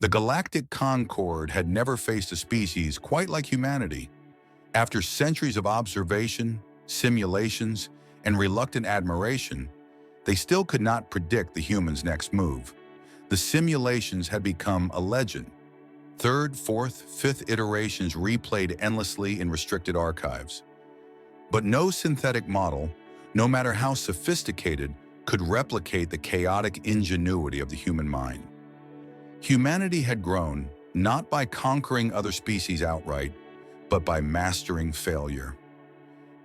The Galactic Concord had never faced a species quite like humanity. After centuries of observation, simulations, and reluctant admiration, they still could not predict the humans' next move. The simulations had become a legend. Third, fourth, fifth iterations replayed endlessly in restricted archives. But no synthetic model, no matter how sophisticated, could replicate the chaotic ingenuity of the human mind. Humanity had grown not by conquering other species outright, but by mastering failure.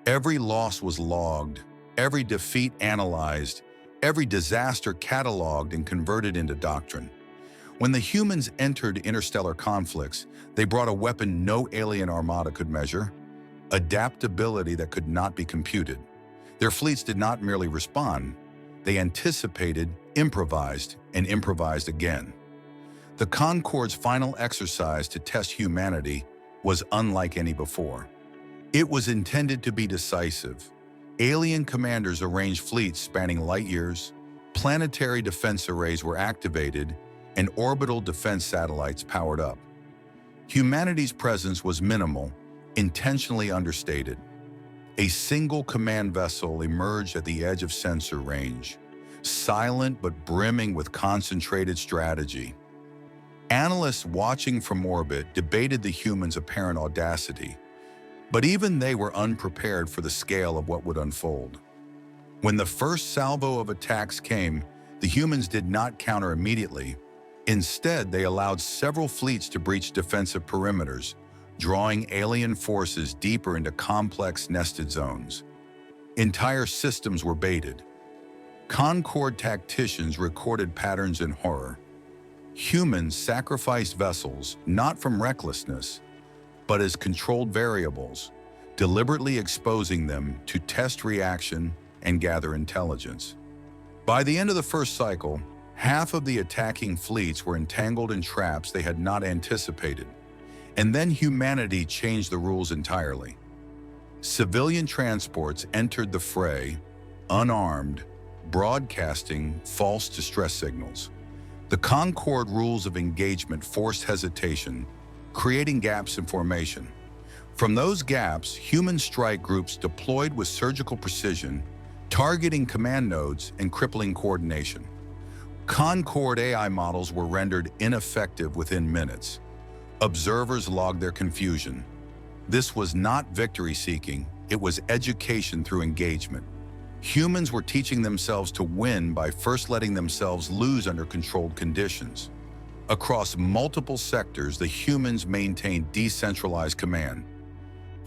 Every loss was logged, every defeat analyzed, every disaster cataloged and converted into doctrine. When the humans entered interstellar conflicts, they brought a weapon no alien armada could measure, adaptability that could not be computed. Their fleets did not merely respond, they anticipated, improvised, and improvised again. The Concord's final exercise to test humanity was unlike any before. It was intended to be decisive. Alien commanders arranged fleets spanning light years, planetary defense arrays were activated, and orbital defense satellites powered up. Humanity's presence was minimal, intentionally understated. A single command vessel emerged at the edge of sensor range, silent but brimming with concentrated strategy. Analysts watching from orbit debated the humans' apparent audacity, but even they were unprepared for the scale of what would unfold. When the first salvo of attacks came, the humans did not counter immediately. Instead, they allowed several fleets to breach defensive perimeters, drawing alien forces deeper into complex nested zones. Entire systems were baited. Concord tacticians recorded patterns in horror. Humans sacrificed vessels not from recklessness, but as controlled variables, deliberately exposing them to test reaction and gather intelligence. By the end of the first cycle, half of the attacking fleets were entangled in traps they had not anticipated. And then humanity changed the rules entirely. Civilian transports entered the fray, unarmed, broadcasting false distress signals. The Concord rules of engagement forced hesitation, creating gaps in formation. From those gaps, human strike groups deployed with surgical precision, targeting command nodes and crippling coordination. Concord AI models were rendered ineffective within minutes. Observers logged their confusion. This was not victory-seeking, it was education through engagement. Humans were teaching themselves to win by first letting themselves lose under controlled conditions. Across multiple sectors, the humans maintained decentralized command.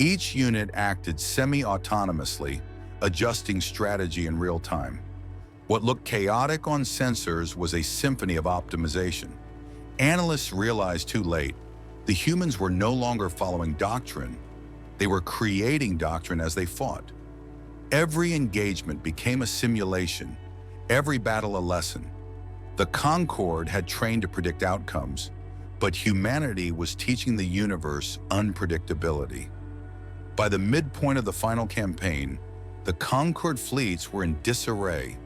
Each unit acted semi-autonomously, adjusting strategy in real time. What looked chaotic on sensors was a symphony of optimization. Analysts realized too late, the humans were no longer following doctrine. They were creating doctrine as they fought. Every engagement became a simulation, every battle a lesson. The Concord had trained to predict outcomes, but humanity was teaching the universe unpredictability. By the midpoint of the final campaign, the Concord fleets were in disarray.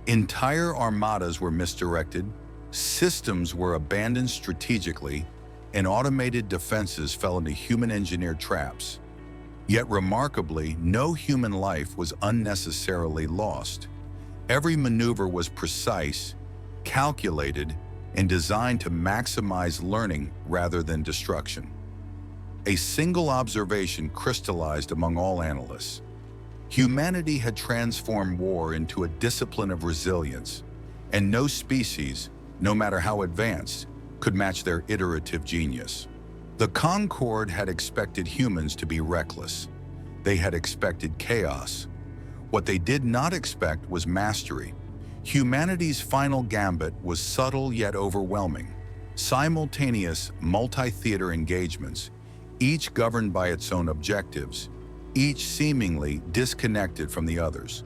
Entire armadas were misdirected, systems were abandoned strategically, and automated defenses fell into human-engineered traps. Yet remarkably, no human life was unnecessarily lost. Every maneuver was precise, calculated, and designed to maximize learning rather than destruction. A single observation crystallized among all analysts. Humanity had transformed war into a discipline of resilience, and no species, no matter how advanced, could match their iterative genius. The Concord had expected humans to be reckless. They had expected chaos. What they did not expect was mastery. Humanity's final gambit was subtle yet overwhelming. Simultaneous, multi-theater engagements, each governed by its own objectives, each seemingly disconnected from the others.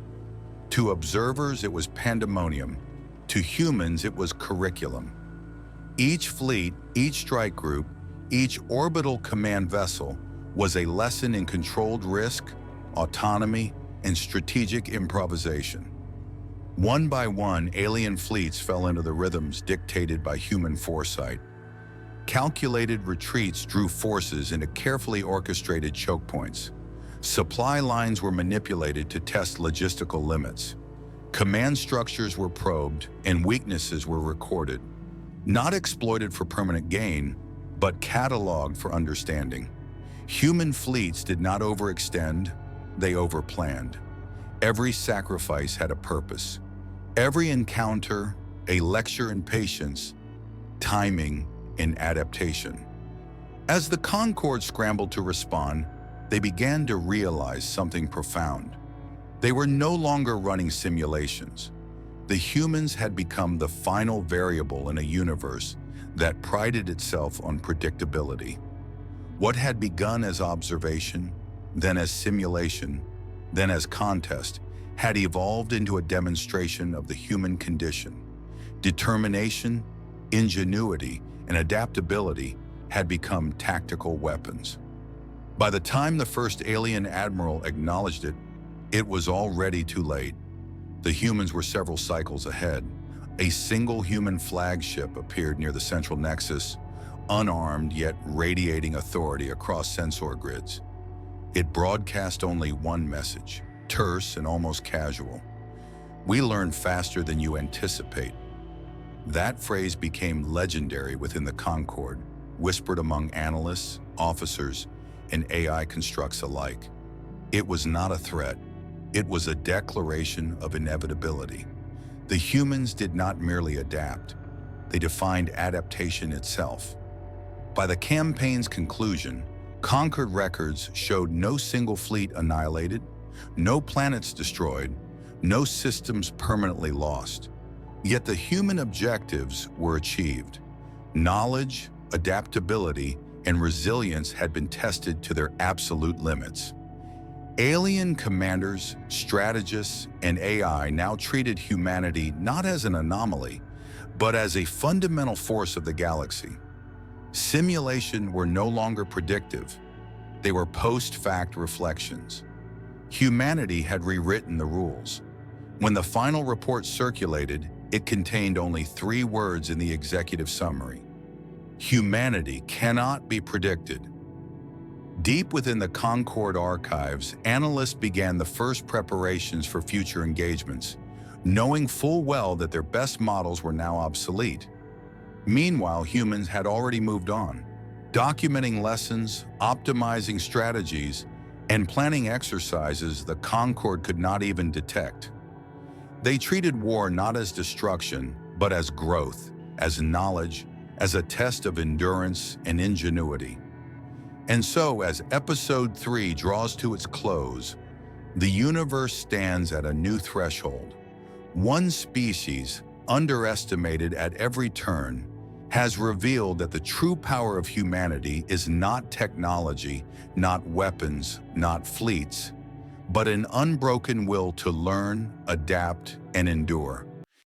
To observers, it was pandemonium. To humans, it was curriculum. Each fleet, each strike group, each orbital command vessel was a lesson in controlled risk, autonomy, and strategic improvisation. One by one, alien fleets fell into the rhythms dictated by human foresight. Calculated retreats drew forces into carefully orchestrated choke points. Supply lines were manipulated to test logistical limits. Command structures were probed and weaknesses were recorded, not exploited for permanent gain, but cataloged for understanding. Human fleets did not overextend, they overplanned. Every sacrifice had a purpose. Every encounter, a lecture in patience, timing, and adaptation. As the Concorde scrambled to respond, they began to realize something profound. They were no longer running simulations. The humans had become the final variable in a universe that prided itself on predictability. What had begun as observation, then as simulation, then as contest, had evolved into a demonstration of the human condition. Determination, ingenuity, and adaptability had become tactical weapons. By the time the first alien admiral acknowledged it, it was already too late. The humans were several cycles ahead. A single human flagship appeared near the central nexus, unarmed yet radiating authority across sensor grids. It broadcast only one message, terse and almost casual. "We learn faster than you anticipate." That phrase became legendary within the Concorde, whispered among analysts, officers, and AI constructs alike. It was not a threat. It was a declaration of inevitability. The humans did not merely adapt. They defined adaptation itself. By the campaign's conclusion, Concord records showed no single fleet annihilated, no planets destroyed, no systems permanently lost. Yet the human objectives were achieved. Knowledge, adaptability, and resilience had been tested to their absolute limits. Alien commanders, strategists, and AI now treated humanity not as an anomaly, but as a fundamental force of the galaxy. Simulation were no longer predictive. They were post-fact reflections. Humanity had rewritten the rules. When the final report circulated, it contained only 3 words in the executive summary: "Humanity cannot be predicted." Deep within the Concorde archives, analysts began the first preparations for future engagements, knowing full well that their best models were now obsolete. Meanwhile, humans had already moved on, documenting lessons, optimizing strategies, and planning exercises the Concorde could not even detect. They treated war not as destruction, but as growth, as knowledge, as a test of endurance and ingenuity. And so, as Episode 3 draws to its close, the universe stands at a new threshold. One species, underestimated at every turn, has revealed that the true power of humanity is not technology, not weapons, not fleets, but an unbroken will to learn, adapt, and endure.